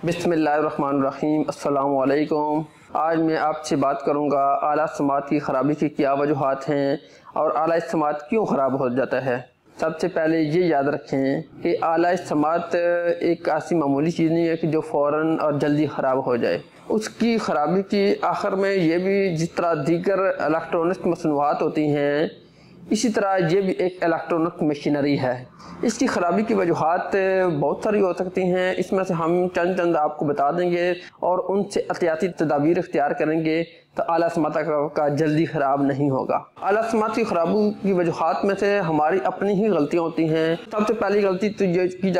बिस्मिल्लाहिर्रहमानिर्रहीम। अस्सलाम वालेकुम। आज मैं आपसे बात करूंगा आला समात की ख़राबी की क्या वजूहात हैं और आला समात क्यों ख़राब हो जाता है। सबसे पहले ये याद रखें कि आला समात एक ऐसी मामूली चीज़ नहीं है कि जो फ़ौरन और जल्दी ख़राब हो जाए। उसकी ख़राबी की आखिर में ये भी जिस तरह दीगर इलेक्ट्रॉनिक मसनूआत होती हैं, इसी तरह ये भी एक इलेक्ट्रॉनिक मशीनरी है। इसकी ख़राबी की वजूहात बहुत सारी हो सकती हैं। इसमें से हम चंद आपको बता देंगे और उनसे एहतियाती तदाबीर इख्तियार करेंगे तो आला समात का जल्दी ख़राब नहीं होगा। आला समात की ख़राबी की वजूहात में से हमारी अपनी ही गलतियाँ होती हैं। सबसे पहली गलती तो ये की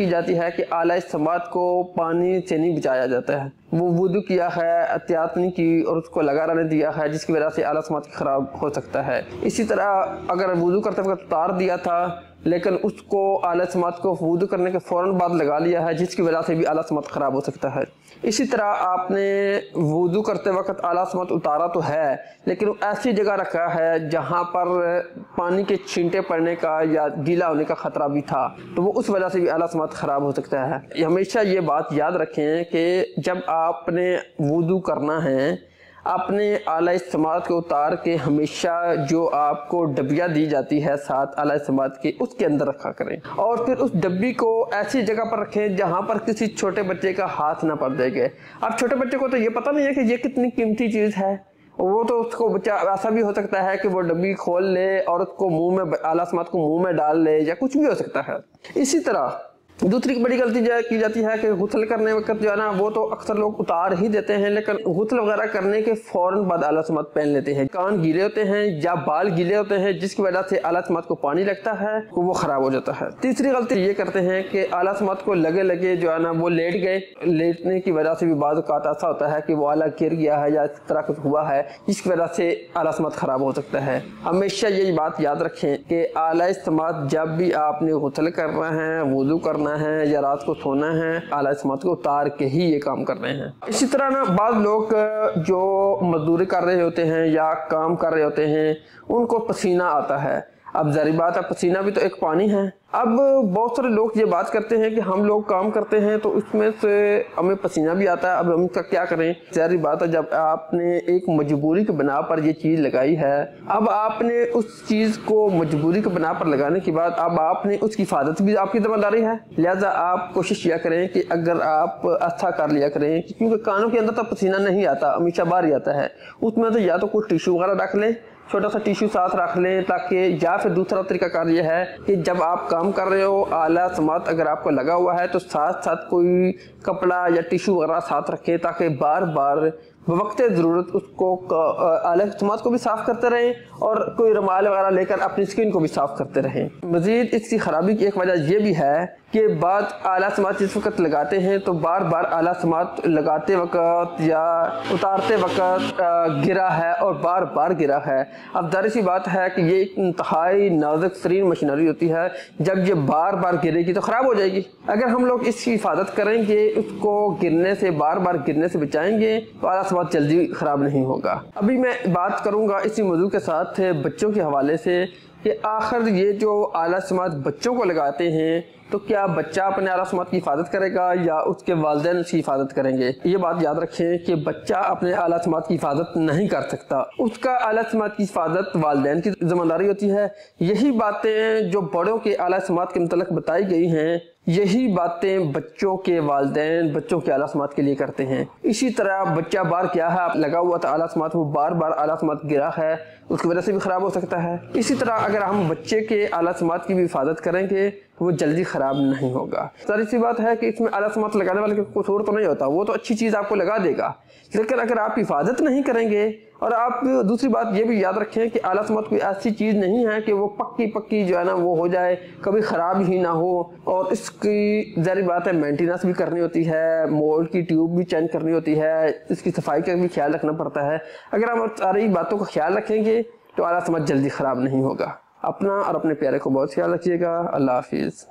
जाती है कि आला समात को पानी से नहीं बचाया जाता है। वो वुदू किया है, एहतियात नहीं की और उसको लगा रहने दिया है, जिसकी वजह से आला समात ख़राब हो सकता है। इसी तरह अगर वुदू करते वक्त उतार दिया था लेकिन उसको आला समात को वुदू करने के फ़ौरन बाद लगा लिया है, जिसकी वजह से भी आला समात ख़राब हो सकता है। इसी तरह आपने वुदू करते वक्त आला समात उतारा तो है लेकिन ऐसी जगह रखा है जहाँ पर पानी के छींटे पड़ने का या गीला होने का ख़तरा भी था, तो वो उस वजह से भी आला समात ख़राब हो सकता है। हमेशा ये बात याद रखें कि जब आपने वुदू करना है, अपने आला समात को उतार के हमेशा जो आपको डबिया दी जाती है साथ आला समात के, उसके अंदर रखा करें और फिर उस डब्बी को ऐसी जगह पर रखें जहां पर किसी छोटे बच्चे का हाथ ना पड़ जाएगा। अब छोटे बच्चे को तो ये पता नहीं है कि ये कितनी कीमती चीज़ है। वो तो उसको बच्चा ऐसा भी हो सकता है कि वो डब्बी खोल ले और उसको मुंह में आला समात को मुंह में डाल ले या कुछ भी हो सकता है। इसी तरह दूसरी बड़ी गलती जो की जाती है कि गुस्ल करने वक्त जो है ना, वो तो अक्सर लोग उतार ही देते हैं लेकिन गुस्ल वगैरह करने के फौरन बाद आला समात पहन लेते हैं। कान गीले होते हैं या बाल गीले होते हैं, जिसकी वजह से आला समात को पानी लगता है तो वो खराब हो जाता है। तीसरी गलती ये करते हैं कि आला समात को लगे जो है ना वो लेट गए। लेटने की वजह से भी बाज़ औक़ात ऐसा होता है कि वो आला गिर गया है या इस तरह कुछ हुआ है, जिसकी वजह से आला समात खराब हो सकता है। हमेशा यही बात याद रखें कि आला समात जब भी आपने गुस्ल करना है, वुज़ू करना है या रात को सोना है, आला समात को उतार के ही ये काम कर रहे हैं। इसी तरह ना बाद लोग जो मजदूरी कर रहे होते हैं या काम कर रहे होते हैं, उनको पसीना आता है। अब ज़ाहिर बात है, पसीना भी तो एक पानी है। अब बहुत सारे लोग ये बात करते हैं कि हम लोग काम करते हैं तो उसमें से हमें पसीना भी आता है, अब हम इसका क्या करें। ज़ाहिर बात है, जब आपने एक मजबूरी के बना पर ये चीज़ लगाई है, अब आपने उस चीज़ को मजबूरी के बना पर लगाने के बाद अब आपने उसकी हिफाजत भी आपकी जिम्मेदारी है। लिहाजा आप कोशिश किया करें कि अगर आप अच्छा कर लिया करें, क्योंकि कानों के अंदर तो पसीना नहीं आता, हमेशा बाहर ही आता है। उसमें तो या तो कुछ टिश्यू वगैरह रख लें, छोटा सा टिश्यू साथ रख लें, ताकि या फिर दूसरा तरीका कार ये है कि जब आप काम कर रहे हो आला समात अगर आपको लगा हुआ है तो साथ साथ कोई कपड़ा या टिश्यू वगैरह साथ रखें, ताकि बार बार वक्त ज़रूरत उसको आला समात को भी साफ़ करते रहें और कोई रुमाल वगैरह लेकर अपनी स्किन को भी साफ़ करते रहें। मज़ीद इसकी ख़राबी की एक वजह यह भी है कि बाद आला समात जिस वक्त लगाते हैं तो बार बार आला समात लगाते वक्त या उतारते वक्त गिरा है और बार बार गिरा है। अब ज़ाहिर सी बात है कि ये एक इंतहाई नाजुक तरीन मशीनरी होती है, जब ये बार बार गिरेगी तो ख़राब हो जाएगी। अगर हम लोग इसकी हिफाजत करेंगे, उसको गिरने से बार बार गिरने से बचाएंगे तो आला समात जल्दी ख़राब नहीं होगा। अभी मैं बात करूँगा इसी मौजू के साथ बच्चों के हवाले से कि आखिर ये जो आला समात बच्चों को लगाते हैं तो क्या बच्चा अपने आला समात की हिफाजत करेगा या उसके वालिदैन उसकी हिफाजत करेंगे। ये बात याद रखें कि बच्चा अपने आला समात की हिफाजत नहीं कर सकता, उसका आला समात की हिफाजत वालिदैन की जिम्मेदारी होती है। यही बातें जो बड़ों के आला समात के मुतल्लिक़ बताई गई हैं, यही बातें बच्चों के वालिदैन बच्चों के आला समात के लिए करते हैं। इसी तरह बच्चा बार क्या है लगा हुआ था आला समात, वो बार बार आला समात गिरा है, उसकी वजह से भी ख़राब हो सकता है। इसी तरह अगर हम बच्चे के आला समात की भी हिफाजत करेंगे तो वो जल्दी ख़राब नहीं होगा। सारी सी बात है कि इसमें आला समात लगाने वाले को कसूर तो नहीं होता, वो तो अच्छी चीज़ आपको लगा देगा, लेकिन अगर आप हिफाजत नहीं करेंगे। और आप दूसरी बात ये भी याद रखें कि आला समात कोई ऐसी चीज़ नहीं है कि वो पक्की जो है ना वो हो जाए, कभी ख़राब ही ना हो। और इसकी ज़ाहिर बात है मेंटेनेंस भी करनी होती है, मोल्ड की ट्यूब भी चेंज करनी होती है, इसकी सफाई का भी ख्याल रखना पड़ता है। अगर हम सारी बातों का ख्याल रखेंगे तो आला समात जल्दी ख़राब नहीं होगा। अपना और अपने प्यारे को बहुत ख्याल रखिएगा। अल्लाह हाफिज़।